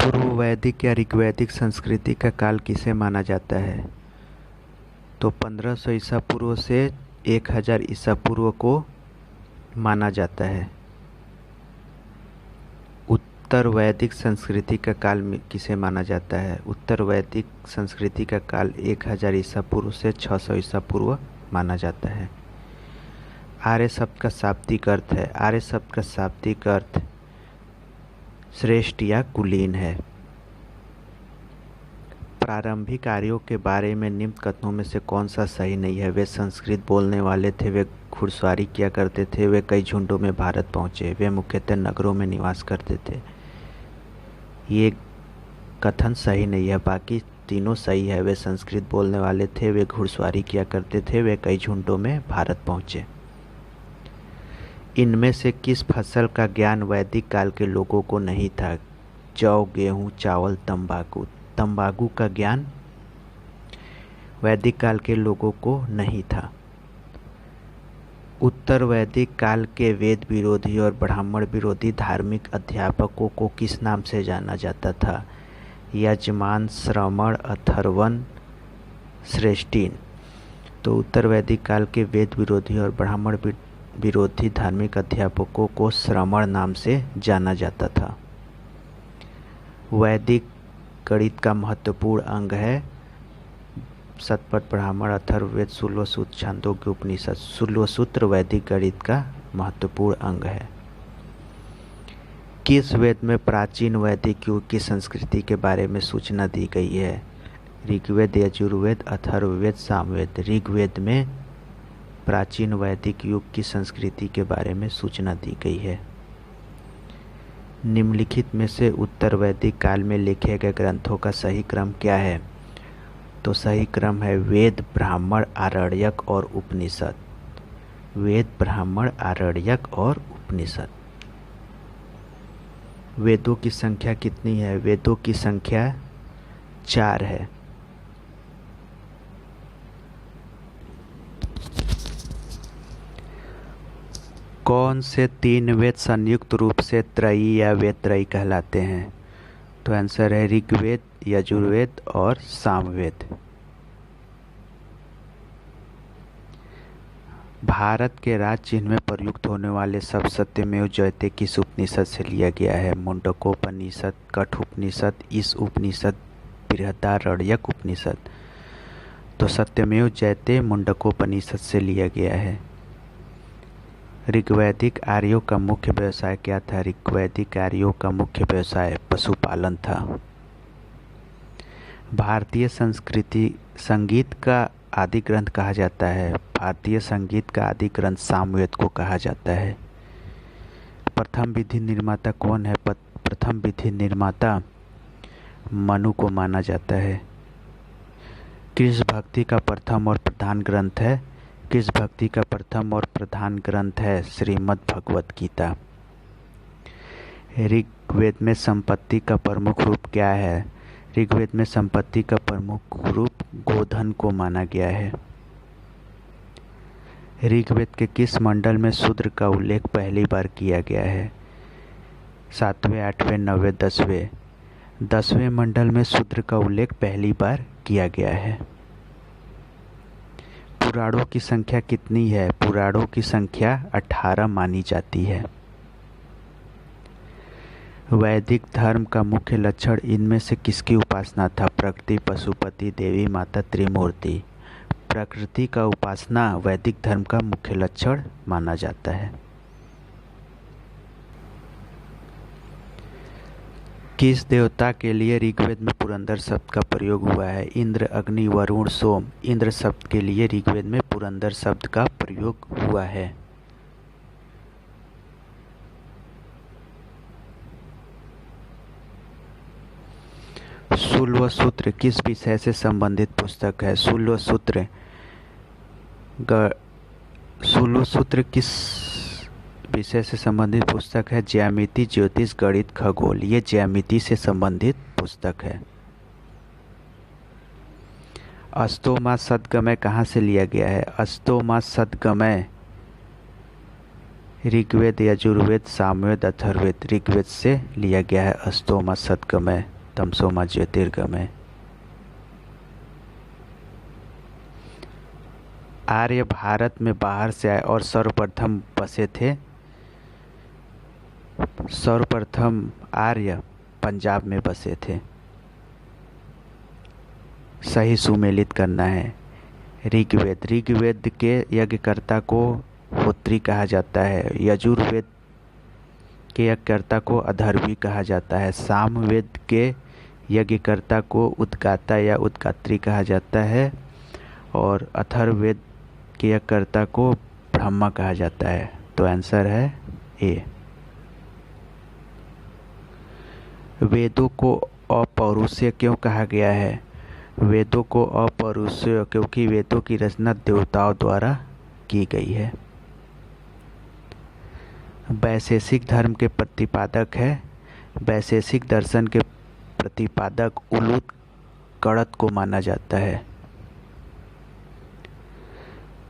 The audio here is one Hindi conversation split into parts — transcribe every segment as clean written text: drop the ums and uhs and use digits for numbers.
पूर्व वैदिक या ऋग्वैदिक संस्कृति का काल किसे माना जाता है? तो 1500 ईसा पूर्व से 1000 ईसा पूर्व को माना जाता है। उत्तर वैदिक संस्कृति का काल किसे माना जाता है? उत्तर वैदिक संस्कृति का काल 1000 ईसा पूर्व से 600 ईसा पूर्व माना जाता है। आर्य शब्द का शाब्दिक अर्थ है। आर्य शब्द का शाब्दिक अर्थ श्रेष्ठ या कुलीन है। प्रारंभिक आर्यों के बारे में निम्न कथनों में से कौन सा सही नहीं है? वे संस्कृत बोलने वाले थे, वे घुड़सवारी किया करते थे, वे कई झुंडों में भारत पहुँचे, वे मुख्यतः नगरों में निवास करते थे। ये कथन सही नहीं है। बाकी तीनों सही है। वे संस्कृत बोलने वाले थे, वे घुड़सवारी किया करते थे, वे कई झुंडों में भारत पहुँचे। इनमें से किस फसल का ज्ञान वैदिक काल के लोगों को नहीं था? जौ, गेहूँ, चावल, तंबाकू। तंबाकू का ज्ञान वैदिक काल के लोगों को नहीं था। उत्तर वैदिक काल के वेद विरोधी और ब्राह्मण विरोधी धार्मिक अध्यापकों को किस नाम से जाना जाता था? यजमान, श्रमण, अथर्वण, श्रेष्ठीन। तो उत्तर वैदिक काल के वेद विरोधी और ब्राह्मण विरोधी धार्मिक अध्यापकों को श्रमण नाम से जाना जाता था। वैदिक गणित का महत्वपूर्ण अंग है शतपथ ब्राह्मण, अथर्ववेद, शुल्बसूत्र, छांदोग्य उपनिषद। शुल्बसूत्र वैदिक गणित का महत्वपूर्ण अंग है। किस वेद में प्राचीन वैदिक युग की संस्कृति के बारे में सूचना दी गई है? ऋग्वेद, यजुर्वेद, अथर्ववेद, सामवेद। ऋग्वेद में प्राचीन वैदिक युग की संस्कृति के बारे में सूचना दी गई है। निम्नलिखित में से उत्तर वैदिक काल में लिखे गए ग्रंथों का सही क्रम क्या है? तो सही क्रम है वेद, ब्राह्मण, आरण्यक और उपनिषद। वेद, ब्राह्मण, आरण्यक और उपनिषद। वेदों की संख्या कितनी है? वेदों की संख्या 4 है। कौन से 3 वेद संयुक्त रूप से त्रयी या वेदत्रयी कहलाते हैं? तो आंसर है ऋग्वेद, यजुर्वेद और सामवेद। भारत के राज चिन्ह में प्रयुक्त होने वाले शब्द सत्यमेव जयते किस उपनिषद से लिया गया है? मुंडकोपनिषद, कठोपनिषद, ईश उपनिषद, बृहदारण्यक उपनिषद। तो सत्यमेव जयते मुंडकोपनिषद से लिया गया है। ऋग्वैदिक आर्यों का मुख्य व्यवसाय क्या था? ऋग्वैदिक आर्यों का मुख्य व्यवसाय पशुपालन था। भारतीय संगीत का आदि ग्रंथ कहा जाता है। भारतीय संगीत का आदि ग्रंथ सामवेद को कहा जाता है। प्रथम विधि निर्माता कौन है? प्रथम विधि निर्माता मनु को माना जाता है। किस भक्ति का प्रथम और प्रधान ग्रंथ है? किस भक्ति का प्रथम और प्रधान ग्रंथ है? श्रीमद् भगवत गीता। ऋग्वेद में संपत्ति का प्रमुख रूप क्या है? ऋग्वेद में संपत्ति का प्रमुख रूप गोधन को माना गया है। ऋग्वेद के किस मंडल में शूद्र का उल्लेख पहली बार किया गया है? 7वें, 8वें, 9वें, 10वें। 10वें मंडल में शूद्र का उल्लेख पहली बार किया गया है। पुराणों की संख्या कितनी है? पुराणों की संख्या 18 मानी जाती है। वैदिक धर्म का मुख्य लक्षण इनमें से किसकी उपासना था? प्रकृति, पशुपति, देवी माता, त्रिमूर्ति। प्रकृति का उपासना वैदिक धर्म का मुख्य लक्षण माना जाता है। किस देवता के लिए ऋग्वेद में पुरंदर शब्द का प्रयोग हुआ है? इंद्र, अग्नि, वरुण, सोम। इंद्र शब्द के लिए ऋग्वेद में पुरंदर शब्द का प्रयोग हुआ है। शुल्बसूत्र किस विषय से संबंधित पुस्तक है? शुल्बसूत्र किस विषय से संबंधित पुस्तक है? ज्यामिति, ज्योतिष, गणित, खगोल। ये ज्यामिति से संबंधित पुस्तक है। अस्तोमा सद्गमय कहाँ से लिया गया है? अस्तोमा सद्गमय ऋग्वेद, यजुर्वेद, सामवेद, अथर्ववेद। ऋग्वेद से लिया गया है अस्तोमा सद्गमय। तमसो मा ज्योतिर्गमय। आर्य भारत में बाहर से आए और सर्वप्रथम बसे थे। सर्वप्रथम आर्य पंजाब में बसे थे। सही सुमेलित करना है। ऋग्वेद, ऋग्वेद के यज्ञकर्ता को होत्री कहा जाता है। यजुर्वेद के यज्ञकर्ता को अधर्वी कहा जाता है। सामवेद के यज्ञकर्ता को उद्गाता या उद्गात्री कहा जाता है और अथर्ववेद के यज्ञकर्ता को ब्रह्मा कहा जाता है। तो आंसर है ए। वेदों को अपौरुषेय क्यों कहा गया है? वेदों को अपौरुषेय क्योंकि वेदों की रचना देवताओं द्वारा की गई है। वैशेषिक धर्म के प्रतिपादक है। वैशेषिक दर्शन के प्रतिपादक उलूद कड़त को माना जाता है।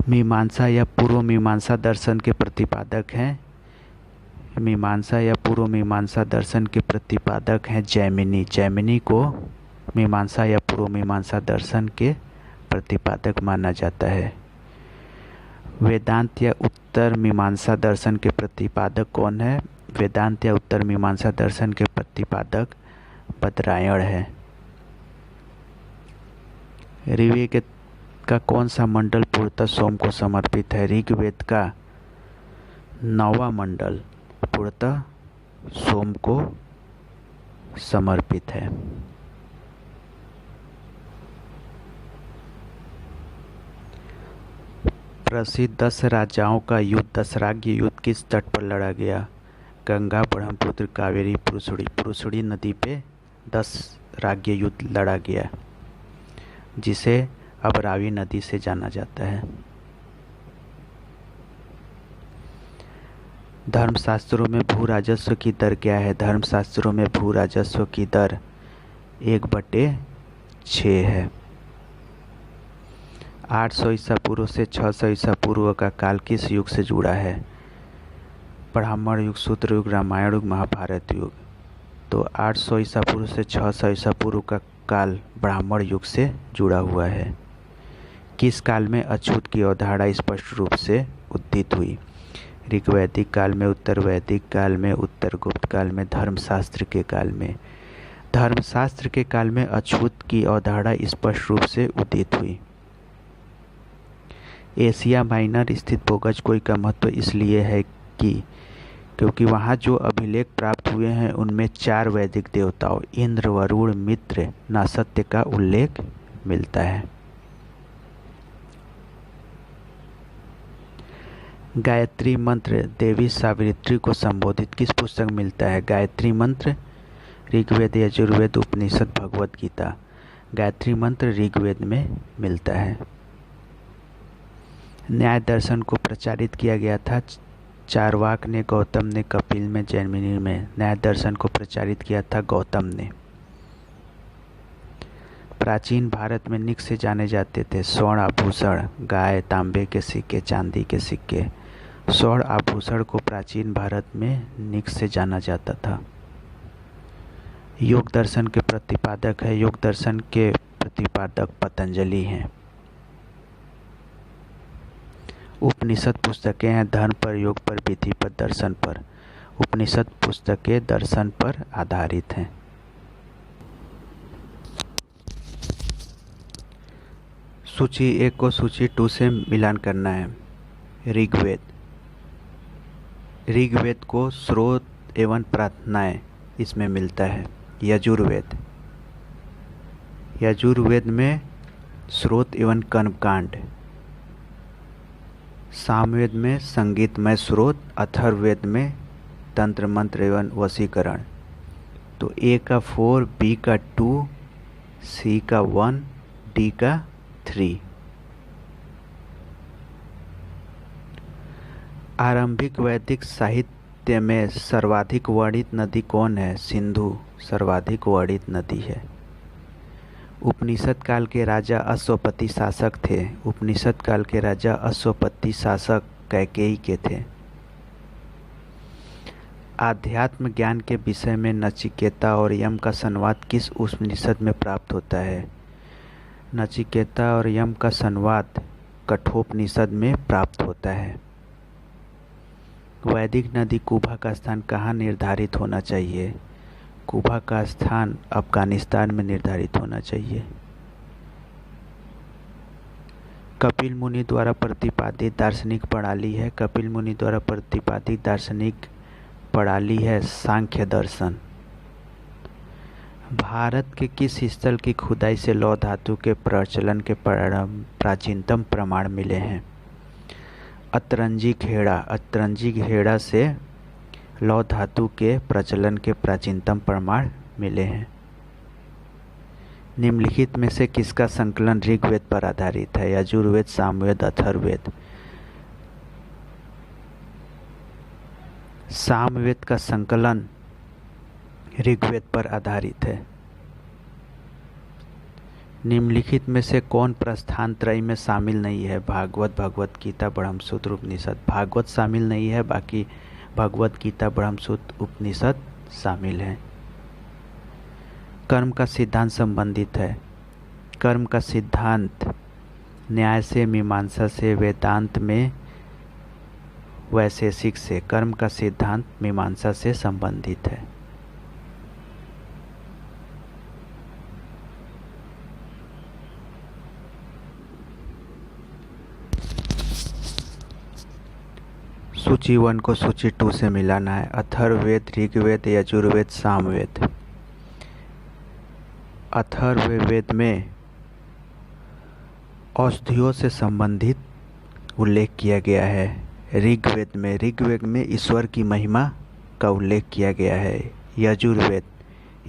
मीमांसा या पूर्व मीमांसा दर्शन के प्रतिपादक हैं। मीमांसा या पूर्व मीमांसा दर्शन के प्रतिपादक हैं जैमिनी। जैमिनी को मीमांसा या पूर्व मीमांसा दर्शन के प्रतिपादक माना जाता है। वेदांत या उत्तर मीमांसा दर्शन के प्रतिपादक कौन है? वेदांत या उत्तर मीमांसा दर्शन के प्रतिपादक बदरायण है। ऋग्वेद का कौन सा मंडल पूर्णतः सोम को समर्पित है? ऋग्वेद का 9वां मंडल पूर्णतः सोम को समर्पित है। प्रसिद्ध 10 राजाओं का युद्ध, दशराज्य युद्ध किस तट पर लड़ा गया? गंगा, ब्रह्मपुत्र, कावेरी, पुरुषड़ी। पुरुषड़ी नदी पे 10 राज्य युद्ध लड़ा गया, जिसे अब रावी नदी से जाना जाता है। धर्मशास्त्रों में भू राजस्व की दर क्या है? धर्मशास्त्रों में भू राजस्व की दर 1/6 है। 800 ईसा पूर्व से 600 ईसा पूर्व का काल किस युग से जुड़ा है? ब्राह्मण युग, सूत्र युग, रामायण युग, महाभारत युग। तो 800 ईसा पूर्व से 600 ईसा पूर्व का काल ब्राह्मण युग से जुड़ा हुआ है। किस काल में अछूत की अवधारणा स्पष्ट रूप से उदित हुई? ऋग्वैदिक काल में, उत्तर वैदिक काल में, उत्तर गुप्त काल में, धर्मशास्त्र के काल में। धर्मशास्त्र के काल में अछूत की अवधारणा स्पष्ट रूप से उदित हुई। एशिया माइनर स्थित बोगजकोई का महत्व इसलिए है क्योंकि वहाँ जो अभिलेख प्राप्त हुए हैं उनमें 4 वैदिक देवताओं इंद्र, वरुण, मित्र, नासत्य का उल्लेख मिलता है। गायत्री मंत्र देवी सावित्री को संबोधित किस पुस्तक में मिलता है? गायत्री मंत्र ऋग्वेद, यजुर्वेद, उपनिषद, भगवद गीता। गायत्री मंत्र ऋग्वेद में मिलता है। न्याय दर्शन को प्रचारित किया गया था चारवाक ने, गौतम ने, कपिल में, जैमिनी में। न्याय दर्शन को प्रचारित किया था गौतम ने। प्राचीन भारत में निक से जाने जाते थे स्वर्ण आभूषण, गाय, तांबे के सिक्के, चांदी के सिक्के। स्वर्ण आभूषण को प्राचीन भारत में निक से जाना जाता था। योग दर्शन के प्रतिपादक है। योग दर्शन के प्रतिपादक पतंजलि हैं। उपनिषद पुस्तकें हैं धर्म पर, योग पर, विधि पर, दर्शन पर। उपनिषद पुस्तकें दर्शन पर आधारित हैं। सूची 1 को सूची 2 से मिलान करना है। ऋग्वेद, ऋग्वेद को स्रोत एवं प्रार्थनाएं इसमें मिलता है। यजुर्वेद, यजुर्वेद में स्रोत एवं कर्मकांड। सामवेद में संगीतमय स्रोत। अथर्ववेद में तंत्र मंत्र एवं वशीकरण। तो ए का 4, बी का 2, सी का 1, डी का 3। आरंभिक वैदिक साहित्य में सर्वाधिक वर्णित नदी कौन है? सिंधु सर्वाधिक वर्णित नदी है। उपनिषद काल के राजा अश्वपति शासक थे। उपनिषद काल के राजा अश्वपति शासक कैकेयी के थे। आध्यात्म ज्ञान के विषय में नचिकेता और यम का संवाद किस उपनिषद में प्राप्त होता है? नचिकेता और यम का संवाद कठोपनिषद में प्राप्त होता है। वैदिक नदी कुबा का स्थान कहाँ निर्धारित होना चाहिए? कुबा का स्थान अफगानिस्तान में निर्धारित होना चाहिए। कपिल मुनि द्वारा प्रतिपादित दार्शनिक प्रणाली है। कपिल मुनि द्वारा प्रतिपादित दार्शनिक प्रणाली है सांख्य दर्शन। भारत के किस स्थल की खुदाई से लौह धातु के प्रचलन के प्राचीनतम प्रमाण मिले हैं? अतरंजी खेड़ा। अतरंजी खेड़ा से लौह धातु के प्रचलन के प्राचीनतम प्रमाण मिले हैं। निम्नलिखित में से किसका संकलन ऋग्वेद पर आधारित है? यजुर्वेद, सामवेद, अथर्ववेद। सामवेद का संकलन ऋग्वेद पर आधारित है। निम्नलिखित में से कौन प्रस्थान त्रय में शामिल नहीं है? भागवत, भगवत गीता, ब्रह्मसूत्र, उपनिषद। भागवत शामिल नहीं है, बाकी भगवत गीता, ब्रह्मसूत्र, उपनिषद शामिल हैं। कर्म का सिद्धांत संबंधित है। कर्म का सिद्धांत न्याय से, मीमांसा से, वेदांत में वैशेषिक से। कर्म का सिद्धांत मीमांसा से संबंधित है। सूची 1 को सूची 2 से मिलाना है। अथर्ववेद, ऋग्वेद, यजुर्वेद, सामवेद। अथर्ववेद में औषधियों से संबंधित उल्लेख किया गया है। ऋग्वेद में ईश्वर की महिमा का उल्लेख किया गया है।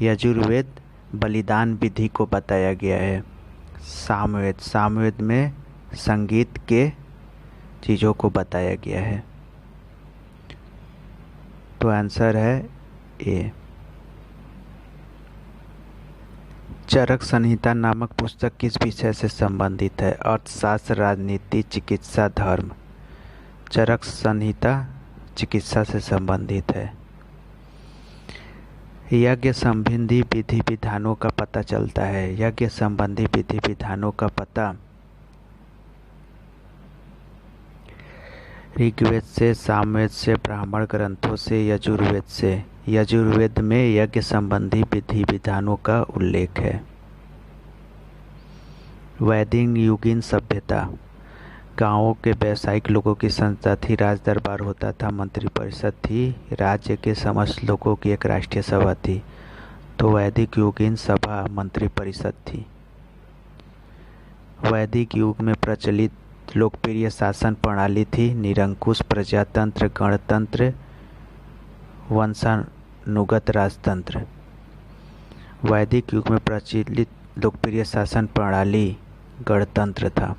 यजुर्वेद बलिदान विधि को बताया गया है। सामवेद में संगीत के चीज़ों को बताया गया है। तो आंसर है ए। चरक संहिता नामक पुस्तक किस विषय से संबंधित है? अर्थशास्त्र, राजनीति, चिकित्सा, धर्म। चरक संहिता चिकित्सा से संबंधित है। यज्ञ संबंधी विधि विधानों का पता चलता है। यज्ञ संबंधी विधि विधानों का पता ऋग्वेद से, सामवेद से, ब्राह्मण ग्रंथों से, यजुर्वेद से। यजुर्वेद में यज्ञ संबंधी विधि विधानों का उल्लेख है। वैदिक युगीन सभ्यता। गांवों के व्यावसायिक लोगों की संस्था थी। राज दरबार होता था, मंत्रिपरिषद थी, राज्य के समस्त लोगों की एक राष्ट्रीय सभा थी। तो वैदिक युगीन सभा मंत्रिपरिषद थी। वैदिक युग में प्रचलित लोकप्रिय शासन प्रणाली थी निरंकुश, प्रजातंत्र, गणतंत्र, वंशानुगत राजतंत्र। वैदिक युग में प्रचलित लोकप्रिय शासन प्रणाली गणतंत्र था।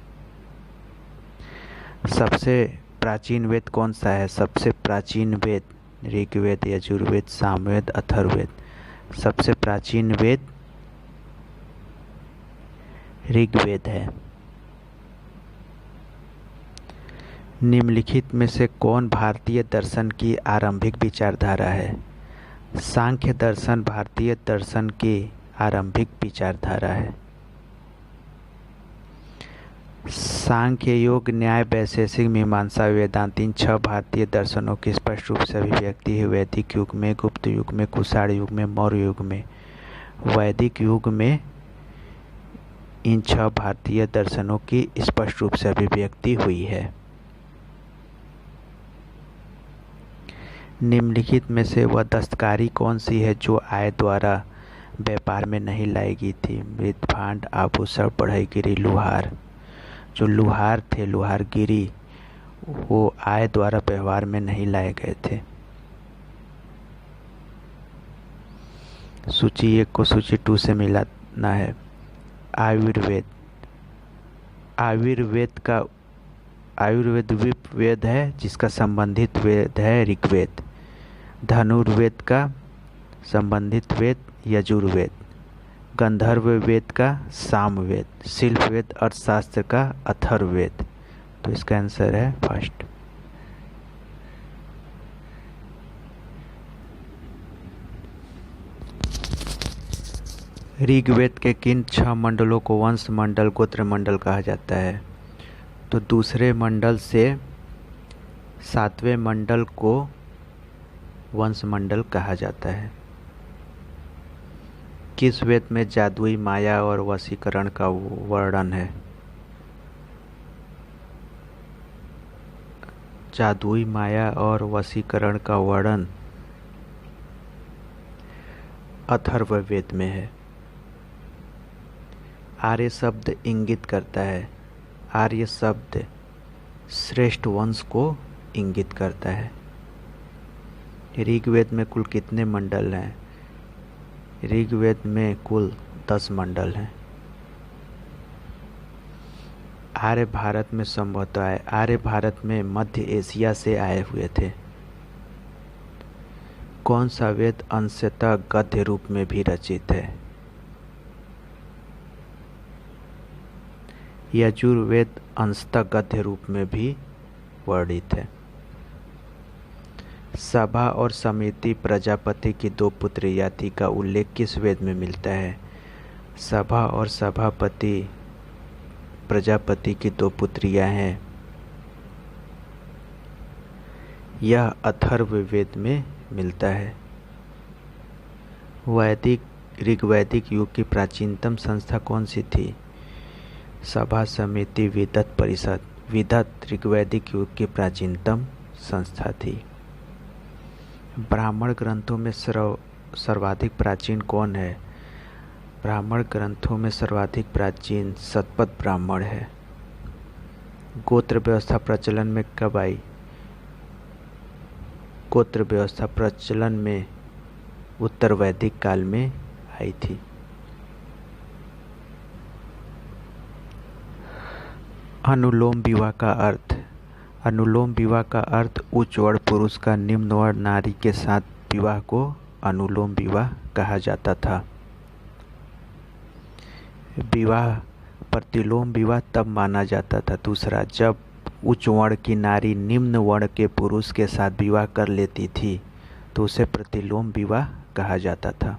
सबसे प्राचीन वेद कौन सा है? सबसे प्राचीन वेद ऋग्वेद, यजुर्वेद, सामवेद, अथर्ववेद। सबसे प्राचीन वेद ऋग्वेद है। निम्नलिखित में से कौन भारतीय दर्शन की आरंभिक विचारधारा है? सांख्य दर्शन भारतीय दर्शन की आरंभिक विचारधारा है। सांख्य, योग, न्याय, वैशेषिक, मीमांसा, वेदांत इन 6 भारतीय दर्शनों की स्पष्ट रूप से अभिव्यक्ति है वैदिक युग में, गुप्त युग में, कुषाण युग में, मौर्य युग में। वैदिक युग में इन 6 भारतीय दर्शनों की स्पष्ट रूप से अभिव्यक्ति हुई है। निम्नलिखित में से वह दस्तकारी कौन सी है जो आय द्वारा व्यापार में नहीं लाई गई थी? मृत भांड, आभूषण, बढ़ईगिरी, लुहार। जो लुहार थे, लुहारगिरी, वो आय द्वारा व्यवहार में नहीं लाए गए थे। सूची 1 को सूची 2 से मिलाना है। आयुर्वेद। आयुर्वेद वेद है जिसका संबंधित वेद है ऋग्वेद। धनुर्वेद का संबंधित वेद यजुर्वेद। गंधर्व वेद का सामवेद। शिल्प वेद अर्थशास्त्र का अथर्ववेद। तो इसका आंसर है फर्स्ट। ऋग्वेद के किन 6 मंडलों को वंश मंडल गोत्र मंडल कहा जाता है? तो दूसरे मंडल से 7वें मंडल को वंश मंडल कहा जाता है। किस वेद में जादुई माया और वशीकरण का वर्णन है? जादुई माया और वशीकरण का वर्णन अथर्ववेद में है। आर्य शब्द इंगित करता है। आर्य शब्द श्रेष्ठ वंश को इंगित करता है। ऋग्वेद में कुल कितने मंडल हैं? ऋग्वेद में कुल 10 मंडल हैं। आर्य भारत में संभवतः आए। आर्य भारत में मध्य एशिया से आए हुए थे। कौन सा वेद अंशतः गद्य रूप में भी रचित है? यजुर्वेद अंशतः गद्य रूप में भी वर्णित है। सभा और समिति प्रजापति की 2 पुत्री याति का उल्लेख किस वेद में मिलता है? सभा और सभापति प्रजापति की 2 पुत्रियां हैं। यह अथर्ववेद में मिलता है। ऋग्वैदिक युग की प्राचीनतम संस्था कौन सी थी? सभा समिति विदत परिषद। विदत ऋग्वैदिक युग की प्राचीनतम संस्था थी। ब्राह्मण ग्रंथों में सर्वाधिक प्राचीन कौन है? ब्राह्मण ग्रंथों में सर्वाधिक प्राचीन शतपथ ब्राह्मण है। गोत्र व्यवस्था प्रचलन में कब आई? गोत्र व्यवस्था प्रचलन में उत्तर वैदिक काल में आई थी। अनुलोम विवाह का अर्थ। अनुलोम विवाह का अर्थ उच्च वर्ण पुरुष का निम्न वर्ण नारी के साथ विवाह को अनुलोम विवाह कहा जाता था। विवाह प्रतिलोम विवाह तब माना जाता था। दूसरा, जब उच्च वर्ण की नारी निम्न वर्ण के पुरुष के साथ विवाह कर लेती थी तो उसे प्रतिलोम विवाह कहा जाता था।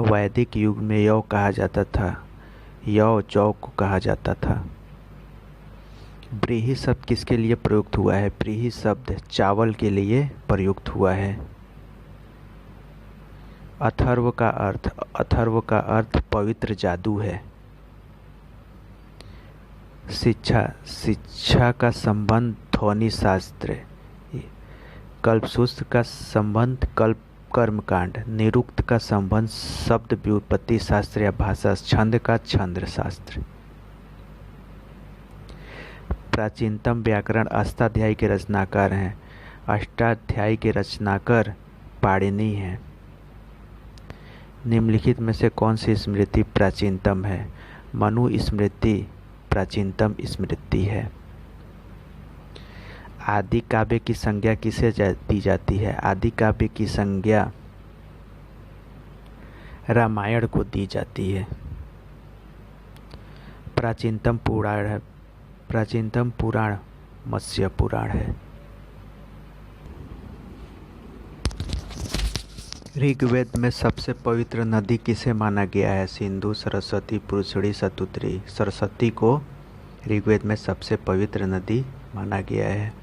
वैदिक युग में यौ कहा जाता था। यौ जौ को कहा जाता था। व्रीहि शब्द किसके लिए प्रयुक्त हुआ है? व्रीहि शब्द चावल के लिए प्रयुक्त हुआ है। अथर्व का अर्थ। अथर्व का अर्थ पवित्र जादू है। शिक्षा का संबंध ध्वनि शास्त्र। कल्पसूत्र का संबंध कल्प कर्मकांड। निरुक्त का संबंध शब्द व्युत्पत्ति शास्त्र या भाषा। छंद का छंद शास्त्र। प्राचीनतम व्याकरण अष्टाध्यायी के रचनाकार हैं। अष्टाध्यायी के रचनाकार पाणिनि हैं। निम्नलिखित में से कौन सी स्मृति प्राचीनतम है? मनु स्मृति प्राचीनतम स्मृति है। आदि काव्य की संज्ञा किसे दी जाती है? आदि काव्य की संज्ञा रामायण को दी जाती है। प्राचीनतम पुराण मत्स्य पुराण है। ऋग्वेद में सबसे पवित्र नदी किसे माना गया है? सिंधु, सरस्वती, पुरुषड़ी, शतुद्री। सरस्वती को ऋग्वेद में सबसे पवित्र नदी माना गया है।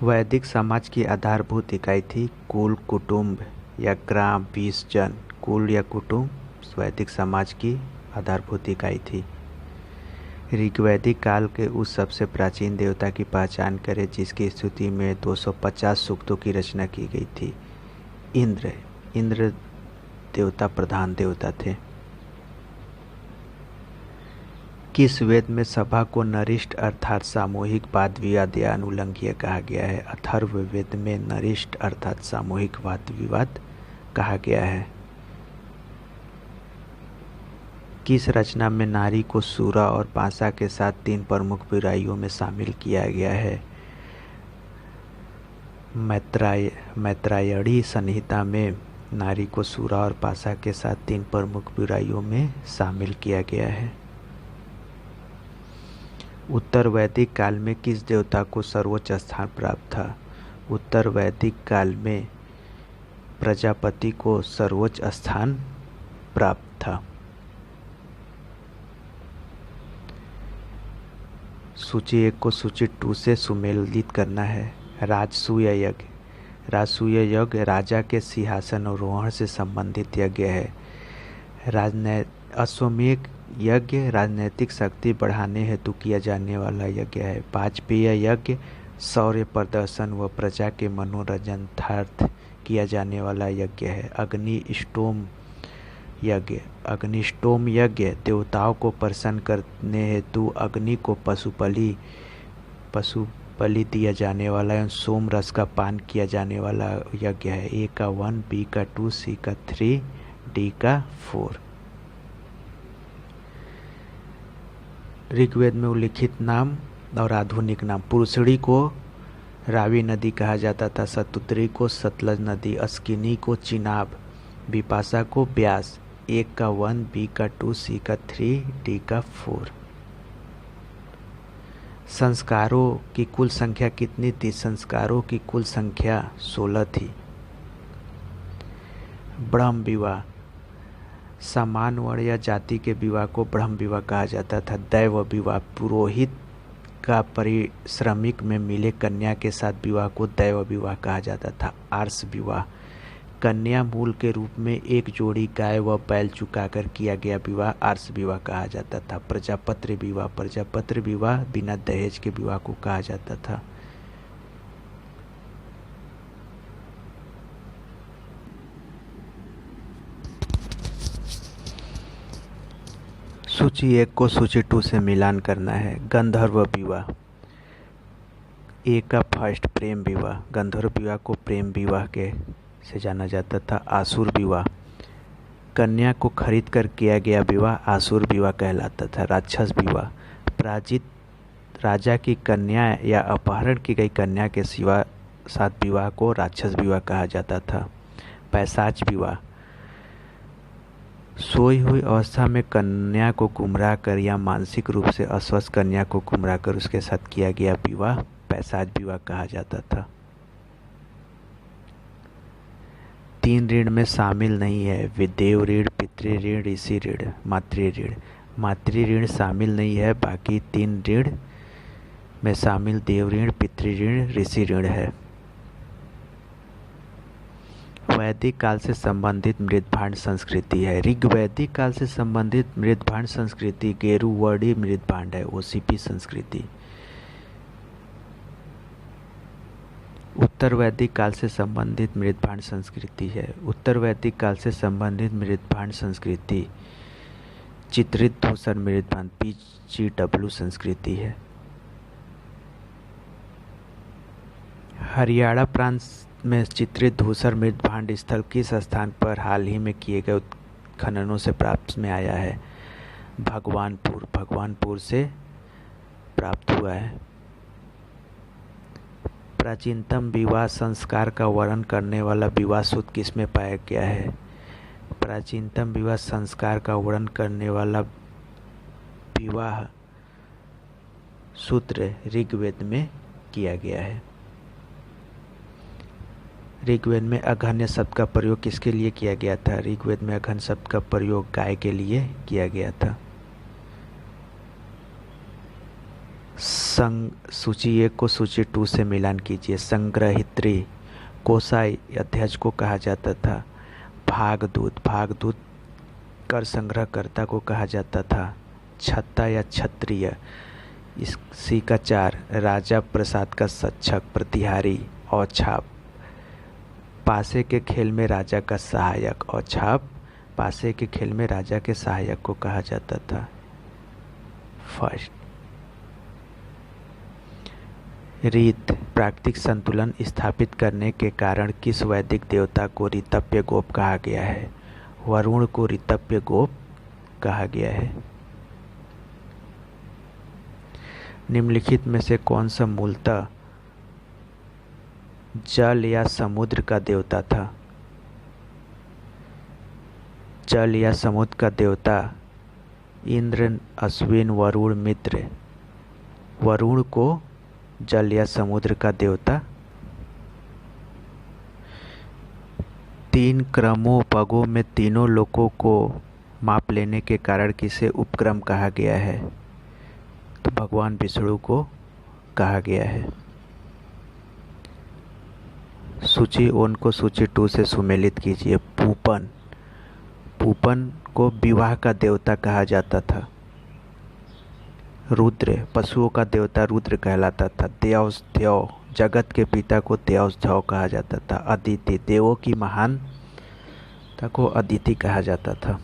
वैदिक समाज की आधारभूत इकाई थी कुल, कुटुंब या ग्राम, 20 जन। कुल या कुटुंब वैदिक समाज की आधारभूत इकाई थी। ऋग्वैदिक काल के उस सबसे प्राचीन देवता की पहचान करें जिसकी स्तुति में 250 सूक्तों की रचना की गई थी। इंद्र। इंद्र देवता प्रधान देवता थे। किस वेद में सभा को नरिष्ठ अर्थात सामूहिक वाद विवाद या अनुलंघ्य कहा गया है? अथर्ववेद में नरिष्ठ अर्थात सामूहिक वाद विवाद कहा गया है। किस रचना में नारी को सूरा और पासा के साथ 3 प्रमुख बुराइयों में शामिल किया गया है? मैत्रायणी संहिता में नारी को सूरा और पासा के साथ 3 प्रमुख बुराइयों में शामिल किया गया है। उत्तर वैदिक काल में किस देवता को सर्वोच्च स्थान प्राप्त था? उत्तर वैदिक काल में प्रजापति को सर्वोच्च स्थान प्राप्त था। सूची 1 को सूची 2 से सुमेलित करना है। राजसूय यज्ञ। राजसूय यज्ञ राजा के सिंहासनारोहण से संबंधित यज्ञ है। अश्वमेध यज्ञ राजनैतिक शक्ति बढ़ाने हेतु किया जाने वाला यज्ञ है। वाजपेय यज्ञ शौर्य प्रदर्शन व प्रजा के मनोरंजनार्थ किया जाने वाला यज्ञ है। अग्निष्टोम यज्ञ। अग्निष्टोम यज्ञ देवताओं को प्रसन्न करने हेतु अग्नि को पशुबलि दिया जाने वाला एवं सोम रस का पान किया जाने वाला यज्ञ है। ए का 1, बी का 2, सी का 3, डी का 4। ऋग्वेद में उल्लिखित नाम और आधुनिक नाम। पुरुषड़ी को रावी नदी कहा जाता था। शतुद्री को सतलज नदी। अस्किनी को चिनाब। विपाशा को ब्यास। ए का 1, बी का 2, सी का 3, डी का 4। संस्कारों की कुल संख्या कितनी थी? संस्कारों की कुल संख्या 16 थी। ब्रह्म विवाह। समान वर्ण या जाति के विवाह को ब्रह्म विवाह कहा जाता था। दैव विवाह। पुरोहित का परिश्रमिक में मिले कन्या के साथ विवाह को दैव विवाह कहा जाता था। आर्ष विवाह। कन्या मूल के रूप में एक जोड़ी गाय व बैल चुकाकर किया गया विवाह आर्ष विवाह कहा जाता था। प्रजापत्र विवाह। प्रजापत्र विवाह बिना दहेज के विवाह को कहा जाता था। सूची 1 को सूची 2 से मिलान करना है। गंधर्व विवाह। ए का फर्स्ट प्रेम विवाह। गंधर्व विवाह को प्रेम विवाह के से जाना जाता था। आसुर विवाह। कन्या को खरीद कर किया गया विवाह आसुर विवाह कहलाता था। राक्षस विवाह। पराजित राजा की कन्या या अपहरण की गई कन्या के साथ विवाह को राक्षस विवाह कहा जाता था। पैशाच विवाह। सोई हुई अवस्था में कन्या को गुमराह कर या मानसिक रूप से अस्वस्थ कन्या को गुमराह कर उसके साथ किया गया विवाह पैशाच विवाह कहा जाता था। 3 ऋण में शामिल नहीं है। विदेव ऋण, पितृ ऋण, ऋषि ऋण, मातृ ऋण। मातृ ऋण शामिल नहीं है। बाकी 3 ऋण में शामिल देव ऋण, पितृ ऋण, ऋषि ऋण है। वैदिक काल से संबंधित मृदभांड संस्कृति है। ऋग्वैदिक काल से संबंधित मृदभांड संस्कृति गेरुवर्णी मृदभांड है। ओसीपी संस्कृति। उत्तर वैदिक काल से संबंधित मृदभांड संस्कृति है। उत्तर वैदिक काल से संबंधित मृदभांड संस्कृति चित्रित धूसर मृदभांड PGW संस्कृति है। हरियाणा प्रांत में चित्रित धूसर मृदभांड स्थल किस स्थान पर हाल ही में किए गए उत्खननों से प्राप्त में आया है? भगवानपुर। भगवानपुर से प्राप्त हुआ है। प्राचीनतम विवाह संस्कार का वर्णन करने वाला विवाह सूत्र किसमें पाया गया है? प्राचीनतम विवाह संस्कार का वर्णन करने वाला विवाह सूत्र ऋग्वेद में किया गया है। ऋग्वेद में अघन्य शब्द का प्रयोग किसके लिए किया गया था? ऋग्वेद में अघन्य शब्द का प्रयोग गाय के लिए किया गया था। सूची 1 को सूची 2 से मिलान कीजिए। संग्रहित्री कोषाय अध्यक्ष को कहा जाता था। भागदूत कर संग्रहकर्ता को कहा जाता था। छत्ता या क्षत्रिय सी का 4 राजा प्रसाद का सक्षक प्रतिहारी। औछाप पासे के खेल में राजा का सहायक। औछाप पासे के खेल में राजा के सहायक को कहा जाता था। फर्स्ट रीत प्राकृतिक संतुलन स्थापित करने के कारण किस वैदिक देवता को ऋतव्य गोप कहा गया है? वरुण को ऋतव्य गोप कहा गया है। निम्नलिखित में से कौन सा मूलतः जल या समुद्र का देवता था? जल या समुद्र का देवता इंद्र, अश्विन, वरुण, मित्र। वरुण को जल या समुद्र का देवता तीन क्रमों पगों में तीनों लोकों को माप लेने के कारण किसे उपक्रम कहा गया है? तो भगवान विष्णु को कहा गया है। सूची 1 को सूची 2 से सुमेलित कीजिए। पूपन, पूपन को विवाह का देवता कहा जाता था। रुद्र, पशुओं का देवता रुद्र कहलाता था। देव, जगत के पिता को देव कहा जाता था। अदिति, देवों की महानता को अदिति कहा जाता था।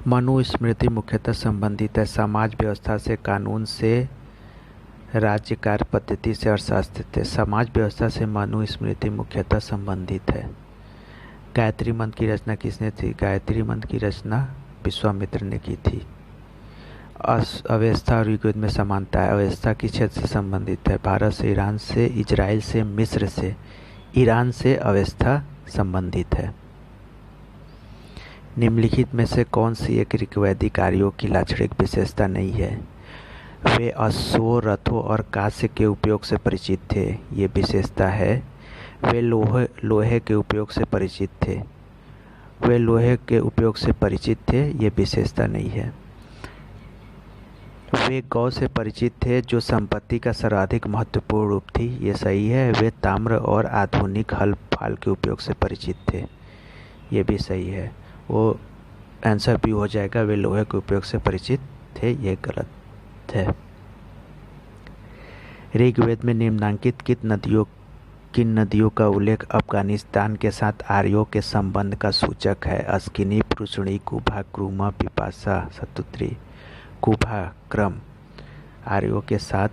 मनुस्मृति मुख्यतः संबंधित है समाज व्यवस्था से, कानून से, राज्य कार्य पद्धति से, अर्थशास्त्र से। समाज व्यवस्था से मनुस्मृति मुख्यतः संबंधित है। गायत्री मंत्र की रचना किसने थी? गायत्री मंत्र की रचना विश्वामित्र ने की थी। अवस्था और ऋग्वेद में समानता है। अवस्था किस क्षेत्र से संबंधित है? भारत से, ईरान से, इजराइल से, मिस्र से। ईरान से अवस्था संबंधित है। निम्नलिखित में से कौन सी एक ऋग्वैदिक आर्यों की लाक्षणिक विशेषता नहीं है? वे अश्वों, रथों और कांस्य के उपयोग से परिचित थे, ये विशेषता है। वे लोहे के उपयोग से परिचित थे, वे लोहे के उपयोग से परिचित थे, ये विशेषता नहीं है। वे गौ से परिचित थे जो संपत्ति का सर्वाधिक महत्वपूर्ण रूप थी, ये सही है। वे ताम्र और आधुनिक हल फाल के उपयोग से परिचित थे, ये भी सही है। वो आंसर भी हो जाएगा, वे लोहे के उपयोग से परिचित थे, ये गलत है। ऋग्वेद में निम्नांकित किन नदियों का उल्लेख अफगानिस्तान के साथ आर्यों के संबंध का सूचक है? अस्किनी, पृष्णी, कुभा, क्रुमा, पिपासा, सतुत्री। कुभा क्रम आर्यों के साथ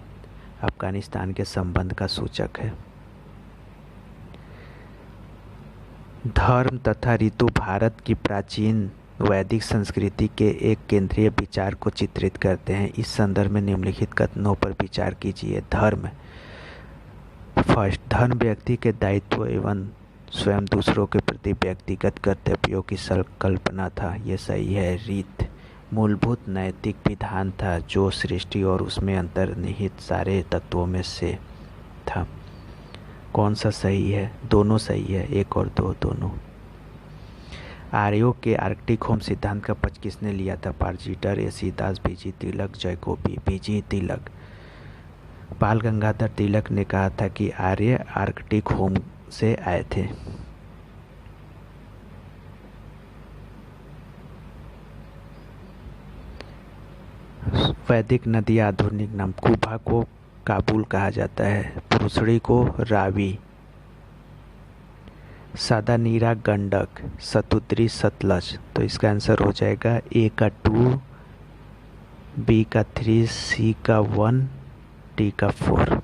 अफगानिस्तान के संबंध का सूचक है। धर्म तथा ऋतु भारत की प्राचीन वैदिक संस्कृति के एक केंद्रीय विचार को चित्रित करते हैं। इस संदर्भ में निम्नलिखित कथनों पर विचार कीजिए। धर्म, फर्स्ट, धर्म व्यक्ति के दायित्व एवं स्वयं दूसरों के प्रति व्यक्तिगत कर्तव्यों की संकल्पना था, ये सही है। रीत, मूलभूत नैतिक विधान था जो सृष्टि और उसमें अंतर्निहित सारे तत्वों में से था। कौन सा सही है? दोनों सही है, 1 और 2 दोनों। आर्यों के आर्कटिक होम सिद्धांत का पक्ष किसने लिया था? पार्जिटर, एसीदास, बीजी तिलक, जैकोबी। बीजी तिलक, बाल गंगाधर तिलक ने कहा था कि आर्य आर्कटिक होम से आए थे। वैदिक नदी आधुनिक नाम। कुभा को काबुल कहा जाता है, पृष्णी को रावी, सादानीरा गंडक, सतुद्री सतलज। तो इसका आंसर हो जाएगा ए का 2, बी का 3, सी का 1, डी का 4।